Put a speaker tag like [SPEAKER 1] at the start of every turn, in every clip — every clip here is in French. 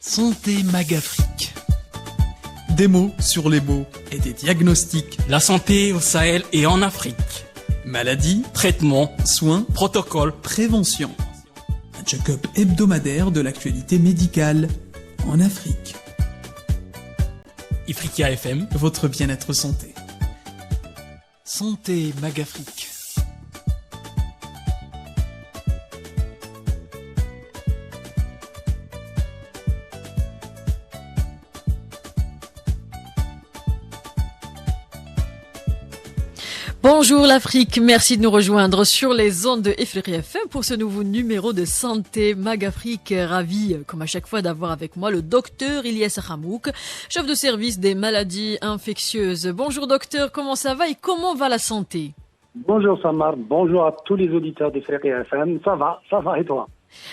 [SPEAKER 1] Santé Magafrique. Des mots sur les mots et des diagnostics.
[SPEAKER 2] La santé au Sahel et en Afrique.
[SPEAKER 1] Maladies,
[SPEAKER 2] Traitements,
[SPEAKER 1] soins,
[SPEAKER 2] protocoles,
[SPEAKER 1] prévention. Un check-up hebdomadaire de l'actualité médicale en Afrique.
[SPEAKER 2] Ifriqiya FM.
[SPEAKER 1] Votre bien-être santé. Santé Magafrique.
[SPEAKER 3] Bonjour l'Afrique, merci de nous rejoindre sur les ondes de Ifriqiya FM pour ce nouveau numéro de Santé Magafrique. Ravi, comme à chaque fois, d'avoir avec moi le docteur Ilyes Hamouk, chef de service des maladies infectieuses. Bonjour docteur, comment ça va et comment va la santé?
[SPEAKER 4] Bonjour Samar, bonjour à tous les auditeurs d'Ifriqiya FM. Ça va et toi?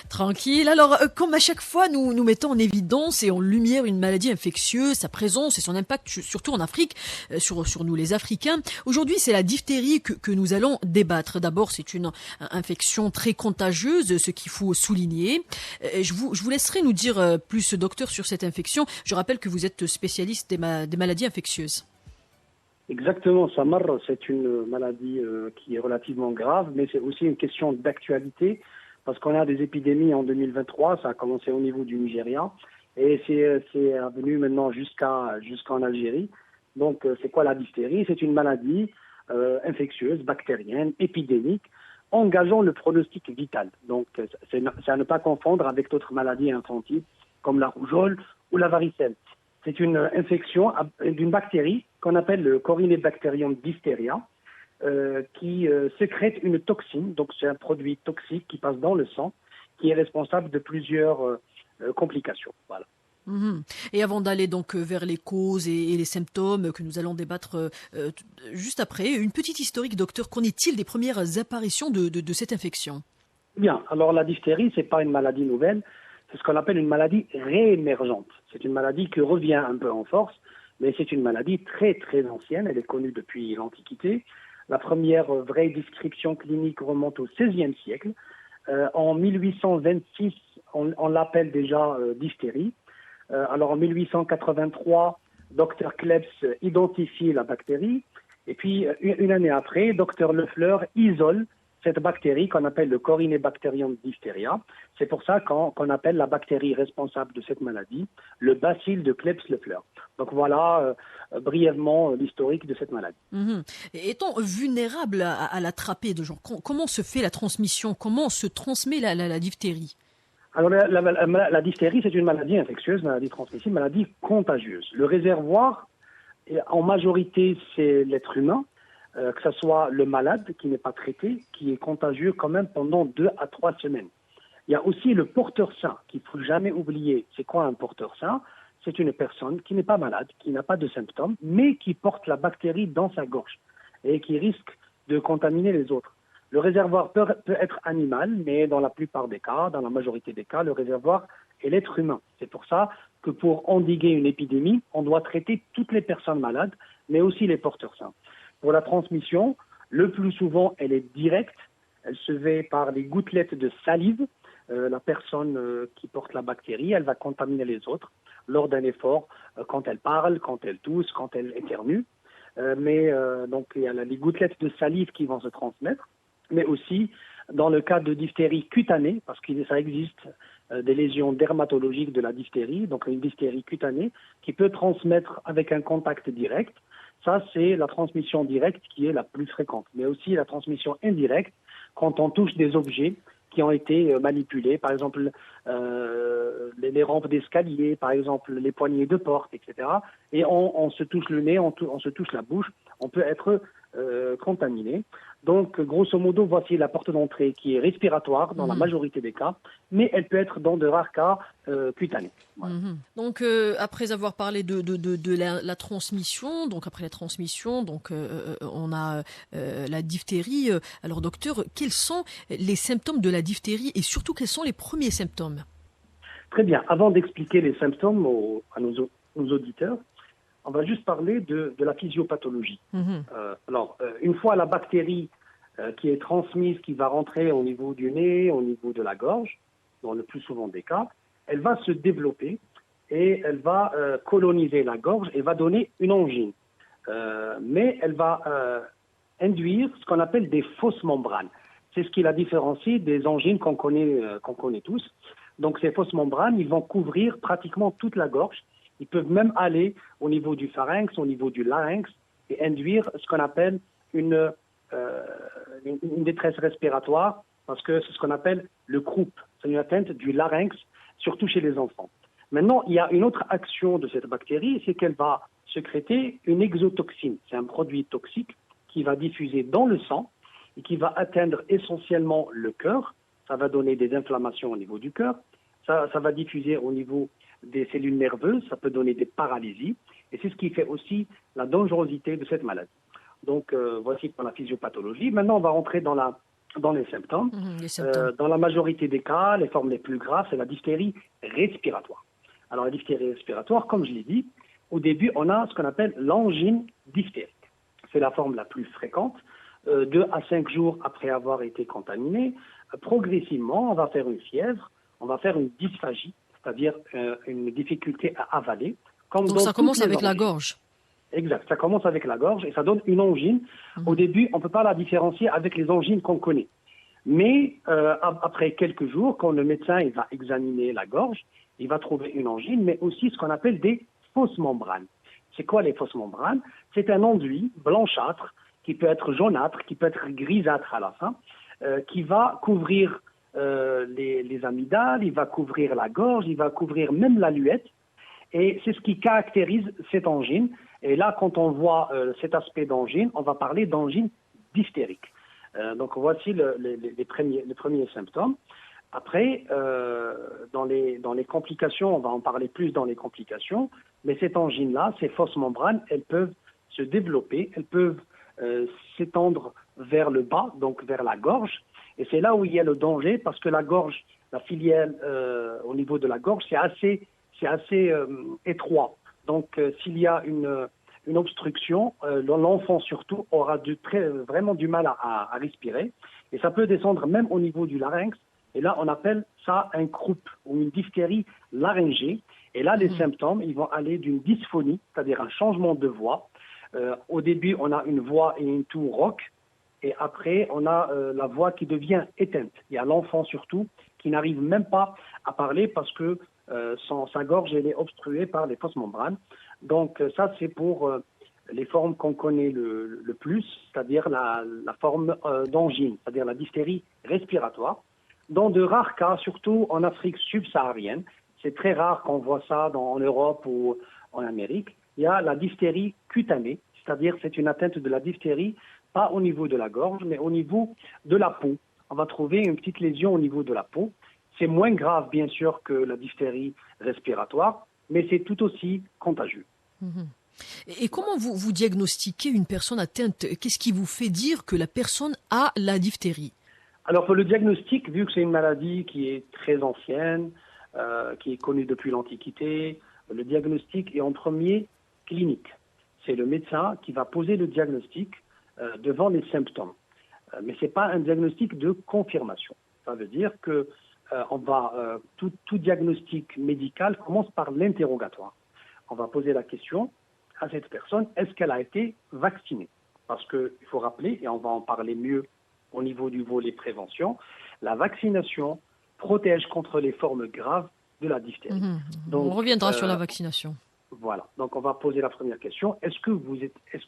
[SPEAKER 3] Tranquille. Alors, comme à chaque fois, nous mettons en évidence et en lumière une maladie infectieuse, sa présence et son impact, surtout en Afrique, sur nous les Africains. Aujourd'hui, c'est la diphtérie que nous allons débattre. D'abord, c'est une infection très contagieuse, ce qu'il faut souligner. Je vous laisserai nous dire plus, docteur, sur cette infection. Je rappelle que vous êtes spécialiste des maladies infectieuses.
[SPEAKER 4] Exactement, Samar, c'est une maladie qui est relativement grave, mais c'est aussi une question d'actualité. Parce qu'on a des épidémies en 2023, ça a commencé au niveau du Nigeria et c'est venu maintenant jusqu'en Algérie. Donc c'est quoi la diphtérie? C'est une maladie infectieuse, bactérienne, épidémique, engageant le pronostic vital. Donc c'est à ne pas confondre avec d'autres maladies infantiles comme la rougeole ou la varicelle. C'est une infection d'une bactérie qu'on appelle le Corynebacterium diphtheria. Qui sécrète une toxine, donc c'est un produit toxique qui passe dans le sang, qui est responsable de plusieurs complications. Voilà.
[SPEAKER 3] Et avant d'aller donc vers les causes et les symptômes que nous allons débattre juste après, une petite historique, docteur. Qu'en est-il des premières apparitions de cette infection?
[SPEAKER 4] Bien, alors la diphtérie, c'est pas une maladie nouvelle, c'est ce qu'on appelle une maladie réémergente. C'est une maladie qui revient un peu en force, mais c'est une maladie très très ancienne, elle est connue depuis l'Antiquité. La première vraie description clinique remonte au XVIe siècle. En 1826, on l'appelle déjà diphtérie. Alors en 1883, Dr Klebs identifie la bactérie. Et puis une année après, Dr Lefleur isole cette bactérie qu'on appelle le Corynebacterium diphtheria. C'est pour ça qu'on appelle la bactérie responsable de cette maladie le bacille de Klebs-Lefleur. Donc voilà brièvement l'historique de cette maladie.
[SPEAKER 3] Et étant vulnérable à l'attraper, comment se fait la transmission? Comment se transmet la diphtérie?
[SPEAKER 4] Alors la diphtérie, c'est une maladie infectieuse, maladie transmissible, maladie contagieuse. Le réservoir, en majorité, c'est l'être humain. Que ce soit le malade qui n'est pas traité, qui est contagieux quand même pendant 2 à 3 semaines. Il y a aussi le porteur sain qu'il ne faut jamais oublier. C'est quoi un porteur sain? C'est une personne qui n'est pas malade, qui n'a pas de symptômes, mais qui porte la bactérie dans sa gorge et qui risque de contaminer les autres. Le réservoir peut être animal, mais dans la plupart des cas, dans la majorité des cas, le réservoir est l'être humain. C'est pour ça que pour endiguer une épidémie, on doit traiter toutes les personnes malades, mais aussi les porteurs sains. Pour la transmission, le plus souvent, elle est directe. Elle se fait par des gouttelettes de salive. La personne qui porte la bactérie, elle va contaminer les autres lors d'un effort, quand elle parle, quand elle tousse, quand elle éternue. Donc, il y a les gouttelettes de salive qui vont se transmettre. Mais aussi, dans le cas de diphtérie cutanée, parce que ça existe des lésions dermatologiques de la diphtérie, donc une diphtérie cutanée, qui peut transmettre avec un contact direct. Ça, c'est la transmission directe qui est la plus fréquente, mais aussi la transmission indirecte quand on touche des objets qui ont été manipulés, par exemple les rampes d'escalier, par exemple les poignées de porte, etc. Et on se touche le nez, on se touche la bouche, on peut être contaminé. Donc, grosso modo, voici la porte d'entrée qui est respiratoire dans la majorité des cas, mais elle peut être dans de rares cas cutanée. Voilà.
[SPEAKER 3] Donc, après avoir parlé de la transmission, on a la diphtérie. Alors, docteur, quels sont les symptômes de la diphtérie et surtout quels sont les premiers symptômes?
[SPEAKER 4] Très bien. Avant d'expliquer les symptômes à nos auditeurs, on va juste parler de la physiopathologie. Une fois la bactérie qui est transmise, qui va rentrer au niveau du nez, au niveau de la gorge, dans le plus souvent des cas, elle va se développer et elle va coloniser la gorge et va donner une angine. Mais elle va induire ce qu'on appelle des fausses membranes. C'est ce qui la différencie des angines qu'on connaît tous. Donc ces fausses membranes, ils vont couvrir pratiquement toute la gorge. Ils peuvent même aller au niveau du pharynx, au niveau du larynx, et induire ce qu'on appelle une détresse respiratoire, parce que c'est ce qu'on appelle le croup. C'est une atteinte du larynx, surtout chez les enfants. Maintenant, il y a une autre action de cette bactérie, c'est qu'elle va sécréter une exotoxine. C'est un produit toxique qui va diffuser dans le sang et qui va atteindre essentiellement le cœur. Ça va donner des inflammations au niveau du cœur. Ça va diffuser au niveau des cellules nerveuses. Ça peut donner des paralysies. Et c'est ce qui fait aussi la dangerosité de cette maladie. Donc, voici pour la physiopathologie. Maintenant, on va rentrer dans les symptômes. Dans la majorité des cas, les formes les plus graves, c'est la diphtérie respiratoire. Alors, la diphtérie respiratoire, comme je l'ai dit, au début, on a ce qu'on appelle l'angine diphtérique. C'est la forme la plus fréquente. 2 à 5 jours après avoir été contaminé, progressivement, on va faire une fièvre, on va faire une dysphagie, c'est-à-dire une difficulté à avaler.
[SPEAKER 3] Donc ça commence avec la gorge.
[SPEAKER 4] Exact, ça commence avec la gorge et ça donne une angine. Au début, on ne peut pas la différencier avec les angines qu'on connaît. Mais après quelques jours, quand le médecin il va examiner la gorge, il va trouver une angine, mais aussi ce qu'on appelle des fausses membranes. C'est quoi les fausses membranes? C'est un enduit blanchâtre qui peut être jaunâtre, qui peut être grisâtre à la fin, qui va couvrir les amygdales, il va couvrir la gorge, il va couvrir même la luette. Et c'est ce qui caractérise cette angine. Et là, quand on voit cet aspect d'angine, on va parler d'angine diphtérique. Donc voici les premiers symptômes. Après, dans les complications, on va en parler plus dans les complications, mais cette angine-là, ces fausses membranes, elles peuvent se développer, elles peuvent s'étendre vers le bas, donc vers la gorge. Et c'est là où il y a le danger, parce que la gorge, la filiale au niveau de la gorge, c'est assez étroit. Donc, s'il y a une obstruction, l'enfant surtout aura vraiment du mal à respirer. Et ça peut descendre même au niveau du larynx. Et là, on appelle ça un croup ou une diphtérie laryngée. Et là, les symptômes, ils vont aller d'une dysphonie, c'est-à-dire un changement de voix. Au début, on a une voix et une toux rauque. Et après, on a la voix qui devient éteinte. Il y a l'enfant surtout qui n'arrive même pas à parler parce que sa gorge elle est obstruée par les fausses membranes. Donc ça, c'est pour les formes qu'on connaît le plus, c'est-à-dire la forme d'angine, c'est-à-dire la diphtérie respiratoire. Dans de rares cas, surtout en Afrique subsaharienne, c'est très rare qu'on voit ça en Europe ou en Amérique, il y a la diphtérie cutanée, c'est-à-dire c'est une atteinte de la diphtérie, pas au niveau de la gorge, mais au niveau de la peau. On va trouver une petite lésion au niveau de la peau. C'est moins grave, bien sûr, que la diphtérie respiratoire, mais c'est tout aussi contagieux.
[SPEAKER 3] Et comment vous diagnostiquez une personne atteinte? Qu'est-ce qui vous fait dire que la personne a la diphtérie?
[SPEAKER 4] Alors, pour le diagnostic, vu que c'est une maladie qui est très ancienne, qui est connue depuis l'Antiquité, le diagnostic est en premier clinique. C'est le médecin qui va poser le diagnostic devant les symptômes. Mais ce n'est pas un diagnostic de confirmation. Ça veut dire que tout diagnostic médical commence par l'interrogatoire. On va poser la question à cette personne, est-ce qu'elle a été vaccinée? Parce qu'il faut rappeler, et on va en parler mieux au niveau du volet prévention, la vaccination protège contre les formes graves de la diphtérie.
[SPEAKER 3] Donc, on reviendra sur la vaccination.
[SPEAKER 4] Voilà. Donc, on va poser la première question. Est-ce que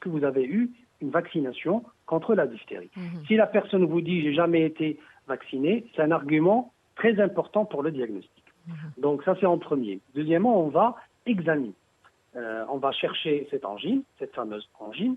[SPEAKER 4] vous avez eu une vaccination contre la diphtérie? Si la personne vous dit « j'ai jamais été vacciné », c'est un argument très important pour le diagnostic. Donc, ça, c'est en premier. Deuxièmement, on va examiner. On va chercher cette angine, cette fameuse angine.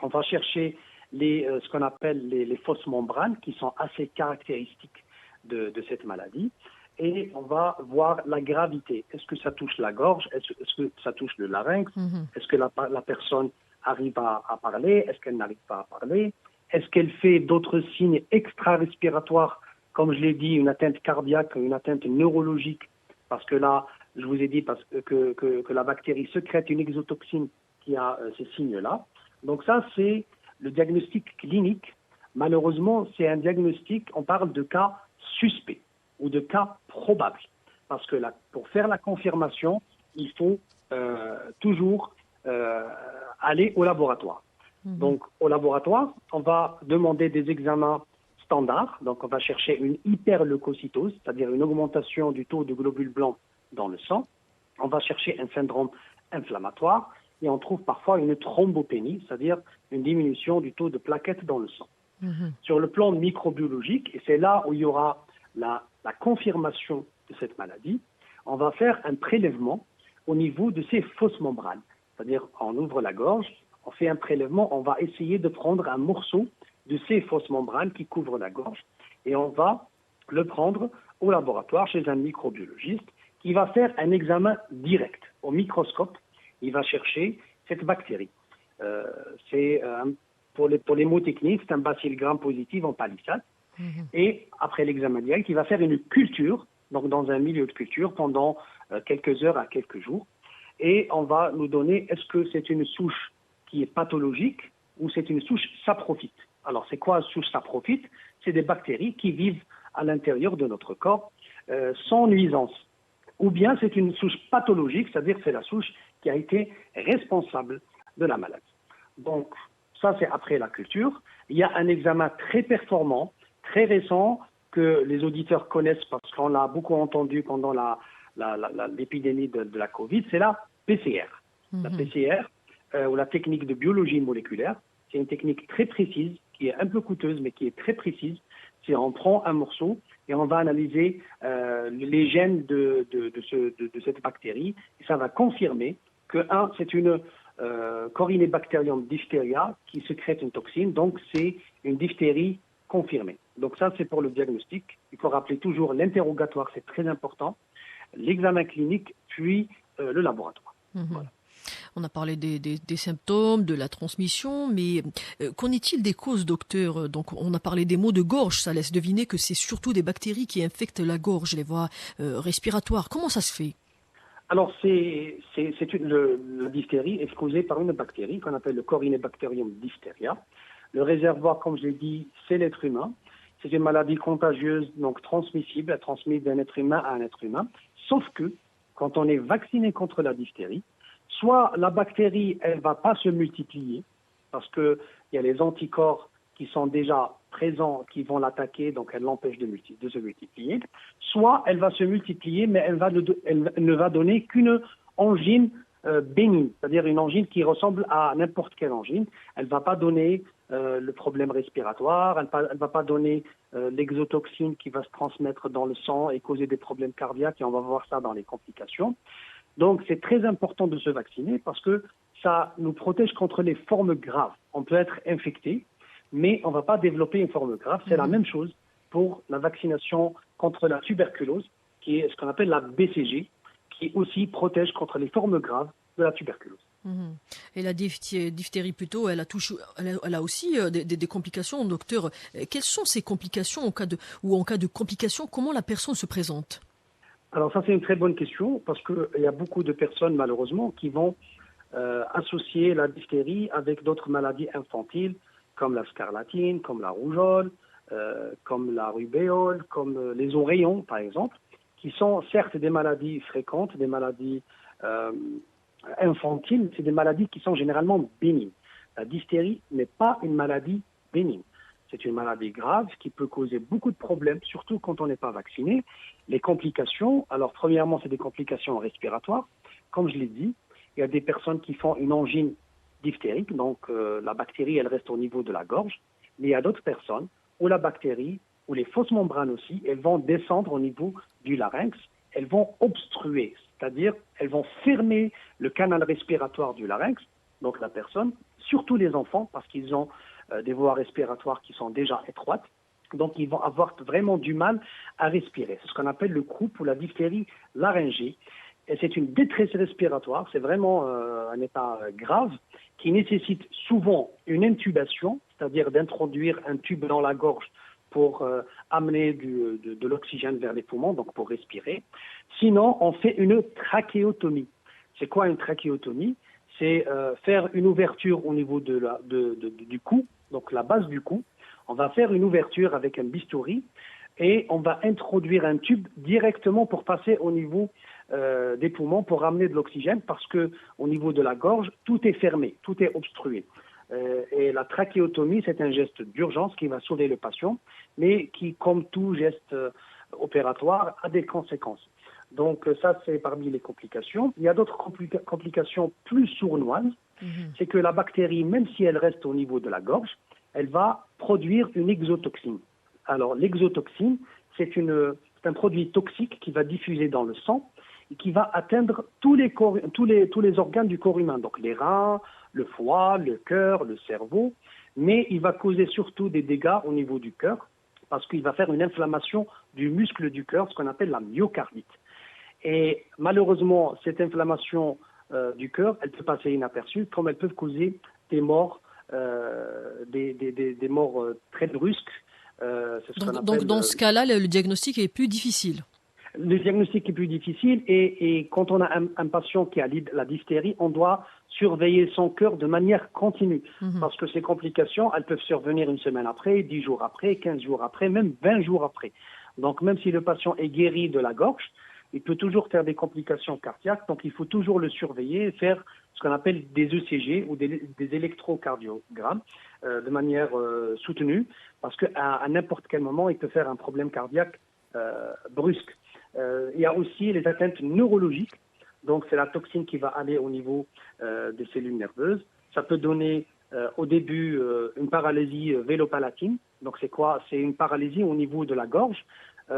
[SPEAKER 4] On va chercher ce qu'on appelle les fausses membranes qui sont assez caractéristiques de cette maladie. Et on va voir la gravité. Est-ce que ça touche la gorge? Est-ce que ça touche le larynx? Est-ce que la personne arrive à parler? Est-ce qu'elle n'arrive pas à parler? Est-ce qu'elle fait d'autres signes extra-respiratoires, comme je l'ai dit, une atteinte cardiaque, une atteinte neurologique? Parce que là, je vous ai dit que la bactérie sécrète une exotoxine qui a ces signes-là. Donc ça, c'est le diagnostic clinique. Malheureusement, c'est un diagnostic, on parle de cas suspects ou de cas probables. Parce que pour faire la confirmation, il faut toujours aller au laboratoire. Donc, au laboratoire, on va demander des examens standards. Donc, on va chercher une hyperleucocytose, c'est-à-dire une augmentation du taux de globules blancs dans le sang. On va chercher un syndrome inflammatoire et on trouve parfois une thrombopénie, c'est-à-dire une diminution du taux de plaquettes dans le sang. Sur le plan microbiologique, et c'est là où il y aura la confirmation de cette maladie, on va faire un prélèvement au niveau de ces fausses membranes. C'est-à-dire, on ouvre la gorge, on fait un prélèvement, on va essayer de prendre un morceau de ces fausses membranes qui couvrent la gorge et on va le prendre au laboratoire chez un microbiologiste qui va faire un examen direct. Au microscope, il va chercher cette bactérie. Pour les mots techniques, c'est un bacille gram-positif en palissade. Et après l'examen direct, il va faire une culture, donc dans un milieu de culture, pendant quelques heures à quelques jours. Et on va nous donner, est-ce que c'est une souche qui est pathologique ou c'est une souche saprophyte. Alors, c'est quoi une souche saprophyte? C'est des bactéries qui vivent à l'intérieur de notre corps sans nuisance. Ou bien c'est une souche pathologique, c'est-à-dire que c'est la souche qui a été responsable de la maladie. Donc, ça, c'est après la culture. Il y a un examen très performant, très récent, que les auditeurs connaissent parce qu'on l'a beaucoup entendu pendant l'épidémie de la Covid, c'est la PCR. La PCR, ou la technique de biologie moléculaire, c'est une technique très précise, qui est un peu coûteuse, mais qui est très précise. C'est on prend un morceau et on va analyser les gènes de cette bactérie, et ça va confirmer que, c'est une Corynebacterium diphtheria qui sécrète une toxine, donc c'est une diphtérie confirmée. Donc ça, c'est pour le diagnostic. Il faut rappeler toujours l'interrogatoire, c'est très important, l'examen clinique, puis le laboratoire. Voilà.
[SPEAKER 3] On a parlé des symptômes, de la transmission, mais qu'en est-il des causes, docteur? Donc, on a parlé des maux de gorge, ça laisse deviner que c'est surtout des bactéries qui infectent la gorge, les voies respiratoires. Comment ça se fait?
[SPEAKER 4] Alors, la diphtérie est causée par une bactérie qu'on appelle le Corynebacterium diphtheria. Le réservoir, comme je l'ai dit, c'est l'être humain. C'est une maladie contagieuse, donc transmissible, elle transmise d'un être humain à un être humain. Sauf que, quand on est vacciné contre la diphtérie, soit la bactérie, elle ne va pas se multiplier, parce qu'il y a les anticorps qui sont déjà présents, qui vont l'attaquer, donc elle l'empêche de se multiplier, soit elle va se multiplier, mais elle ne va donner qu'une angine bénigne, c'est-à-dire une angine qui ressemble à n'importe quelle angine. Elle ne va pas donner le problème respiratoire, elle ne va pas donner l'exotoxine qui va se transmettre dans le sang et causer des problèmes cardiaques, et on va voir ça dans les complications. Donc, c'est très important de se vacciner parce que ça nous protège contre les formes graves. On peut être infecté, mais on ne va pas développer une forme grave. C'est la même chose pour la vaccination contre la tuberculose, qui est ce qu'on appelle la BCG, qui aussi protège contre les formes graves de la tuberculose.
[SPEAKER 3] Et la diphtérie plutôt, elle a aussi des complications, docteur. Quelles sont ces complications en cas de complications, comment la personne se présente?
[SPEAKER 4] Alors ça, c'est une très bonne question parce qu'il y a beaucoup de personnes, malheureusement, qui vont associer la diphtérie avec d'autres maladies infantiles, comme la scarlatine, comme la rougeole, comme la rubéole, comme les oreillons, par exemple, qui sont certes des maladies fréquentes, des maladies infantiles, c'est des maladies qui sont généralement bénignes. La diphtérie n'est pas une maladie bénigne. C'est une maladie grave qui peut causer beaucoup de problèmes, surtout quand on n'est pas vacciné. Les complications, alors premièrement, c'est des complications respiratoires. Comme je l'ai dit, il y a des personnes qui font une angine diphtérique, donc la bactérie, elle reste au niveau de la gorge. Mais il y a d'autres personnes où la bactérie, ou les fausses membranes aussi, elles vont descendre au niveau du larynx, elles vont obstruer, c'est-à-dire elles vont fermer le canal respiratoire du larynx, donc la personne, surtout les enfants, parce qu'ils ont des voies respiratoires qui sont déjà étroites, donc ils vont avoir vraiment du mal à respirer. C'est ce qu'on appelle le croup ou la diphtérie laryngée. Et c'est une détresse respiratoire, c'est vraiment un état grave qui nécessite souvent une intubation, c'est-à-dire d'introduire un tube dans la gorge pour amener de l'oxygène vers les poumons, donc pour respirer. Sinon, on fait une trachéotomie. C'est quoi une trachéotomie? C'est faire une ouverture au niveau du cou, donc la base du cou. On va faire une ouverture avec un bistouri et on va introduire un tube directement pour passer au niveau des poumons pour ramener de l'oxygène parce que au niveau de la gorge, tout est fermé, tout est obstrué. Et la trachéotomie, c'est un geste d'urgence qui va sauver le patient, mais qui, comme tout geste opératoire, a des conséquences. Donc ça, c'est parmi les complications. Il y a d'autres complications plus sournoises. C'est que la bactérie, même si elle reste au niveau de la gorge, elle va produire une exotoxine. Alors l'exotoxine, c'est un produit toxique qui va diffuser dans le sang et qui va atteindre tous les organes du corps humain, donc les reins, le foie, le cœur, le cerveau, mais il va causer surtout des dégâts au niveau du cœur parce qu'il va faire une inflammation du muscle du cœur, ce qu'on appelle la myocardite. Et malheureusement, cette inflammation du cœur, elle peut passer inaperçue, comme elle peut causer des morts, des morts très brusques.
[SPEAKER 3] Donc dans ce cas-là, le diagnostic est plus difficile.
[SPEAKER 4] Le diagnostic est plus difficile et quand on a un patient qui a la diphtérie, on doit surveiller son cœur de manière continue parce que ces complications, elles peuvent survenir une semaine après, 10 jours après, 15 jours après, même 20 jours après. Donc même si le patient est guéri de la gorge, il peut toujours faire des complications cardiaques, donc il faut toujours le surveiller et faire ce qu'on appelle des ECG ou des électrocardiogrammes de manière soutenue, parce qu'à n'importe quel moment, il peut faire un problème cardiaque brusque. Il y a aussi les atteintes neurologiques, donc c'est la toxine qui va aller au niveau des cellules nerveuses. Ça peut donner au début une paralysie vélopalatine, donc c'est quoi? C'est une paralysie au niveau de la gorge.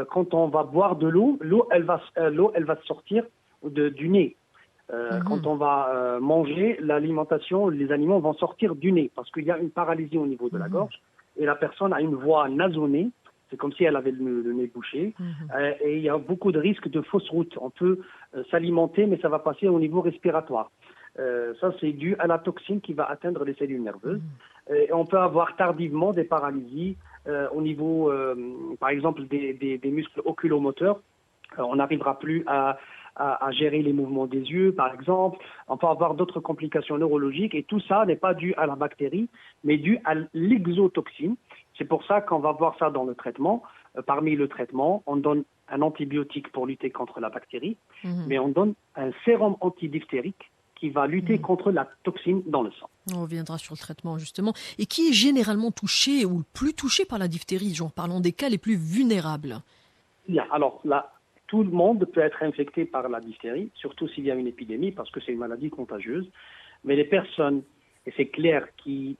[SPEAKER 4] Quand on va boire de l'eau, elle va sortir du nez. Quand on va manger, l'alimentation, les aliments vont sortir du nez parce qu'il y a une paralysie au niveau de la gorge et la personne a une voix nasonnée. C'est comme si elle avait le nez bouché. Et il y a beaucoup de risques de fausse route. On peut s'alimenter, mais ça va passer au niveau respiratoire. Ça, c'est dû à la toxine qui va atteindre les cellules nerveuses. Et on peut avoir tardivement des paralysies au niveau, par exemple, des muscles oculomoteurs. On n'arrivera plus à gérer les mouvements des yeux, par exemple. On peut avoir d'autres complications neurologiques. Et tout ça n'est pas dû à la bactérie, mais dû à l'exotoxine. C'est pour ça qu'on va voir ça dans le traitement. Parmi le traitement, on donne un antibiotique pour lutter contre la bactérie, mais on donne un sérum antidiphtérique qui va lutter contre la toxine dans le sang.
[SPEAKER 3] On reviendra sur le traitement, justement. Et qui est généralement touché ou plus touché par la diphtérie? Genre, parlons des cas les plus vulnérables.
[SPEAKER 4] Bien, alors là, tout le monde peut être infecté par la diphtérie, surtout s'il y a une épidémie, parce que c'est une maladie contagieuse. Mais les personnes, et c'est clair, qui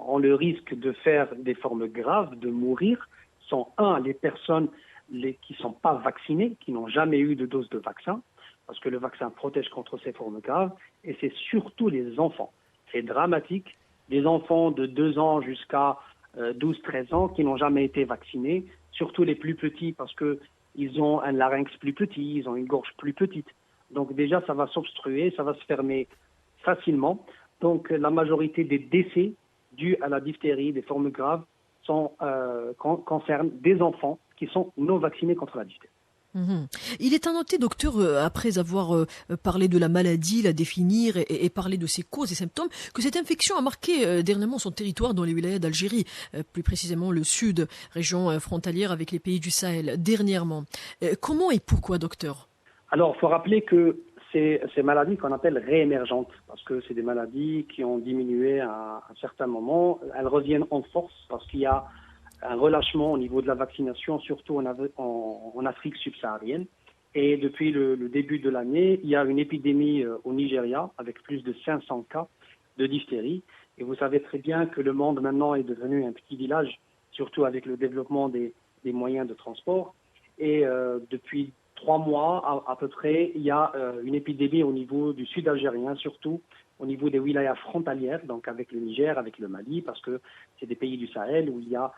[SPEAKER 4] ont le risque de faire des formes graves, de mourir, sont les personnes qui ne sont pas vaccinées, qui n'ont jamais eu de dose de vaccin, parce que le vaccin protège contre ces formes graves, et c'est surtout les enfants. C'est dramatique, des enfants de 2 ans jusqu'à 12-13 ans qui n'ont jamais été vaccinés, surtout les plus petits, parce qu'ils ont un larynx plus petit, ils ont une gorge plus petite. Donc déjà, ça va s'obstruer, ça va se fermer facilement. Donc la majorité des décès dus à la diphtérie, des formes graves, concernent des enfants qui sont non vaccinés contre la diphtérie.
[SPEAKER 3] Il est à noter, docteur, après avoir parlé de la maladie, la définir et parlé de ses causes et symptômes, que cette infection a marqué dernièrement son territoire dans les wilayas d'Algérie, plus précisément le sud, région frontalière avec les pays du Sahel, dernièrement. Comment et pourquoi, docteur?
[SPEAKER 4] Alors, il faut rappeler que ces maladies qu'on appelle réémergentes, parce que c'est des maladies qui ont diminué à un certain moment, elles reviennent en force parce qu'il y a un relâchement au niveau de la vaccination, surtout en Afrique subsaharienne. Et depuis le début de l'année, il y a une épidémie au Nigeria avec plus de 500 cas de diphtérie. Et vous savez très bien que le monde maintenant est devenu un petit village, surtout avec le développement des moyens de transport. Et depuis 3 mois à peu près, il y a une épidémie au niveau du sud algérien, surtout au niveau des wilayas frontalières, donc avec le Niger, avec le Mali, parce que c'est des pays du Sahel où il y a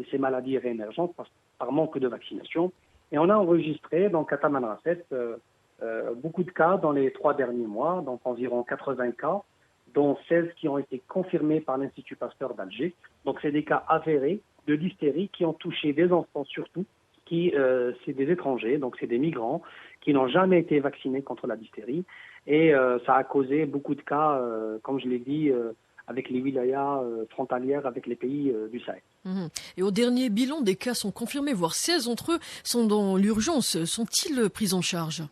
[SPEAKER 4] ces maladies réémergentes par manque de vaccination. Et on a enregistré donc à Tamanrasset beaucoup de cas dans les 3 derniers mois, donc environ 80 cas, dont 16 qui ont été confirmés par l'Institut Pasteur d'Alger. Donc c'est des cas avérés de diphtérie qui ont touché des enfants surtout, c'est des étrangers, donc c'est des migrants qui n'ont jamais été vaccinés contre la diphtérie. Et ça a causé beaucoup de cas, comme je l'ai dit, avec les wilayas frontalières avec les pays du Sahel.
[SPEAKER 3] Et au dernier bilan, des cas sont confirmés, voire 16 d'entre eux sont dans l'urgence. Sont-ils pris en charge?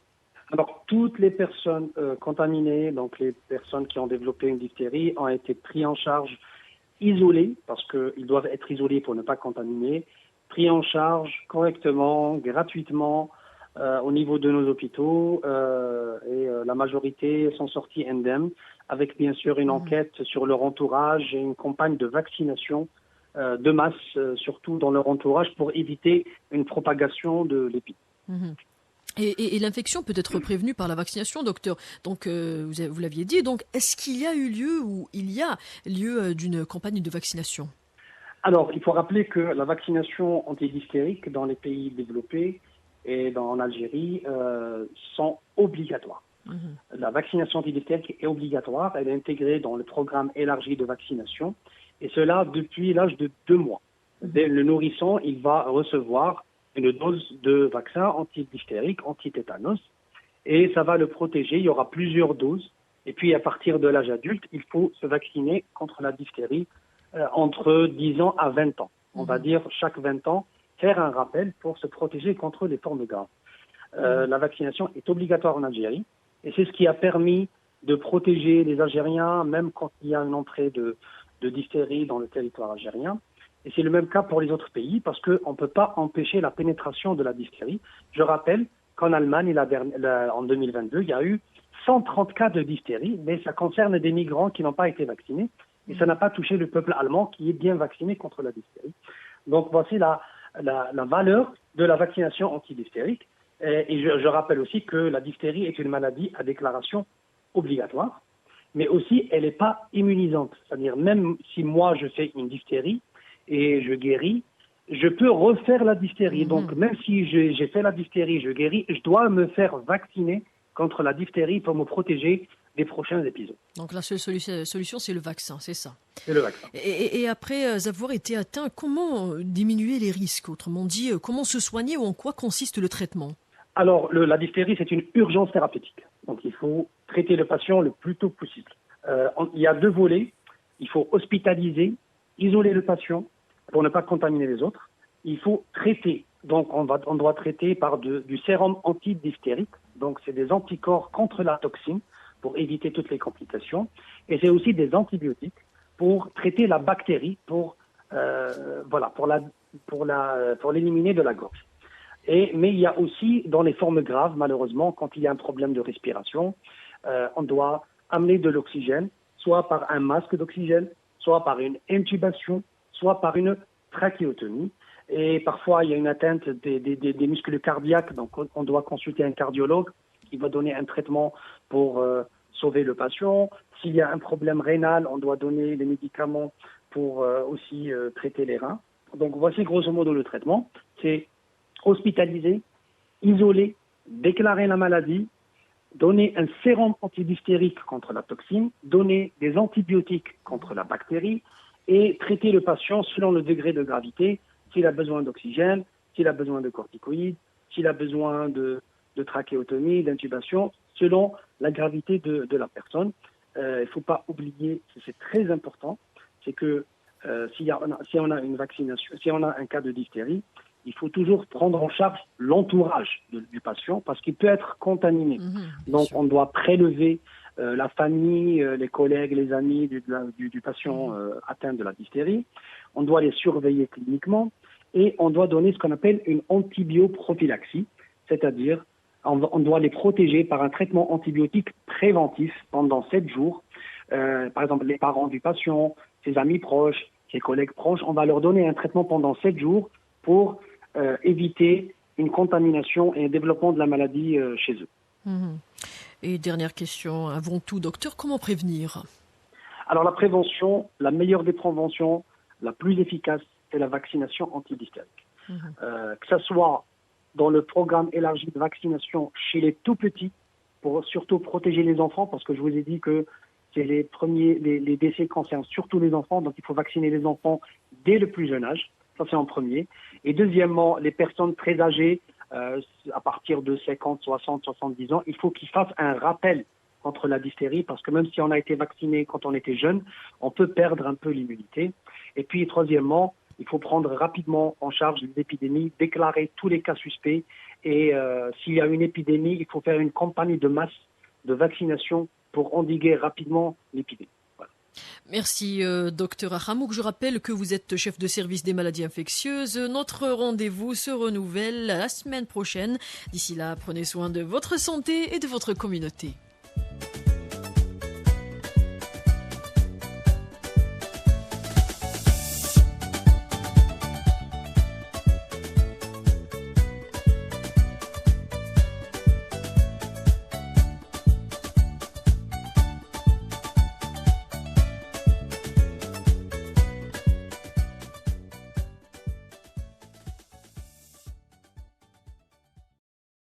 [SPEAKER 4] Alors, toutes les personnes contaminées, donc les personnes qui ont développé une diphtérie, ont été prises en charge, isolées, parce qu'ils doivent être isolés pour ne pas contaminer, pris en charge correctement, gratuitement, au niveau de nos hôpitaux, et la majorité sont sortis indemnes, avec bien sûr une enquête sur leur entourage et une campagne de vaccination de masse, surtout dans leur entourage, pour éviter une propagation de l'épidémie.
[SPEAKER 3] Et l'infection peut être prévenue par la vaccination, docteur. Donc, vous l'aviez dit. Donc, est-ce qu'il y a eu lieu ou il y a lieu d'une campagne de vaccination?
[SPEAKER 4] Alors, il faut rappeler que la vaccination antidiphtérique dans les pays développés et en Algérie sont obligatoires. La vaccination antidiphtérique est obligatoire. Elle est intégrée dans le programme élargi de vaccination. Et cela depuis l'âge de 2 mois. Le nourrisson, il va recevoir une dose de vaccin antidiphtérique, anti-tétanos, et ça va le protéger. Il y aura plusieurs doses. Et puis, à partir de l'âge adulte, il faut se vacciner contre la diphtérie entre 10 ans à 20 ans. On va dire chaque 20 ans, faire un rappel pour se protéger contre les formes graves. La vaccination est obligatoire en Algérie, et c'est ce qui a permis de protéger les Algériens, même quand il y a une entrée de diphtérie dans le territoire algérien. Et c'est le même cas pour les autres pays, parce qu'on ne peut pas empêcher la pénétration de la diphtérie. Je rappelle qu'en Allemagne, en 2022, il y a eu 130 cas de diphtérie, mais ça concerne des migrants qui n'ont pas été vaccinés, et ça n'a pas touché le peuple allemand qui est bien vacciné contre la diphtérie. Donc voici la valeur de la vaccination antidiphtérique. Et je rappelle aussi que la diphtérie est une maladie à déclaration obligatoire, mais aussi elle n'est pas immunisante. C'est-à-dire même si moi je fais une diphtérie et je guéris, je peux refaire la diphtérie. Donc même si j'ai fait la diphtérie, je guéris, je dois me faire vacciner contre la diphtérie pour me protéger des prochains épisodes.
[SPEAKER 3] Donc la seule solution, c'est le vaccin, c'est ça.
[SPEAKER 4] C'est le vaccin.
[SPEAKER 3] Et après avoir été atteint, comment diminuer les risques? Autrement dit, comment se soigner ou en quoi consiste le traitement?
[SPEAKER 4] Alors, la diphtérie, c'est une urgence thérapeutique. Donc, il faut traiter le patient le plus tôt possible. Il y a 2 volets. Il faut hospitaliser, isoler le patient pour ne pas contaminer les autres. Il faut traiter. Donc, on doit traiter par du sérum antidiphtérique. Donc, c'est des anticorps contre la toxine pour éviter toutes les complications. Et c'est aussi des antibiotiques pour traiter la bactérie, pour l'éliminer de la gorge. Mais il y a aussi, dans les formes graves, malheureusement, quand il y a un problème de respiration, on doit amener de l'oxygène, soit par un masque d'oxygène, soit par une intubation, soit par une trachéotomie. Et parfois, il y a une atteinte des muscles cardiaques, donc on doit consulter un cardiologue qui va donner un traitement pour sauver le patient. S'il y a un problème rénal, on doit donner des médicaments pour aussi traiter les reins. Donc voici grosso modo le traitement. C'est hospitaliser, isoler, déclarer la maladie, donner un sérum antidiphtérique contre la toxine, donner des antibiotiques contre la bactérie et traiter le patient selon le degré de gravité, s'il a besoin d'oxygène, s'il a besoin de corticoïdes, s'il a besoin de trachéotomie, d'intubation, selon la gravité de la personne. Il ne faut pas oublier, c'est très important, c'est que si on a une vaccination, si on a un cas de diphtérie, il faut toujours prendre en charge l'entourage du patient parce qu'il peut être contaminé. Donc, on doit prélever la famille, les collègues, les amis du patient atteint de la diphtérie. On doit les surveiller cliniquement et on doit donner ce qu'on appelle une antibioprophylaxie, c'est-à-dire on doit les protéger par un traitement antibiotique préventif pendant 7 jours. Par exemple, les parents du patient, ses amis proches, ses collègues proches, on va leur donner un traitement pendant 7 jours pour éviter une contamination et un développement de la maladie chez eux.
[SPEAKER 3] Et dernière question, avant tout, docteur, comment prévenir?
[SPEAKER 4] Alors la prévention, la meilleure des préventions, la plus efficace, c'est la vaccination antidiphtérique. Que ce soit dans le programme élargi de vaccination chez les tout petits, pour surtout protéger les enfants, parce que je vous ai dit que c'est les décès concernent surtout les enfants, donc il faut vacciner les enfants dès le plus jeune âge. Ça, c'est en premier. Et deuxièmement, les personnes très âgées, à partir de 50, 60, 70 ans, il faut qu'ils fassent un rappel contre la diphtérie, parce que même si on a été vacciné quand on était jeune, on peut perdre un peu l'immunité. Et puis, troisièmement, il faut prendre rapidement en charge l'épidémie, déclarer tous les cas suspects. Et s'il y a une épidémie, il faut faire une campagne de masse de vaccination pour endiguer rapidement l'épidémie. Voilà.
[SPEAKER 3] Merci, docteur Ahamouk. Je rappelle que vous êtes chef de service des maladies infectieuses. Notre rendez-vous se renouvelle la semaine prochaine. D'ici là, prenez soin de votre santé et de votre communauté.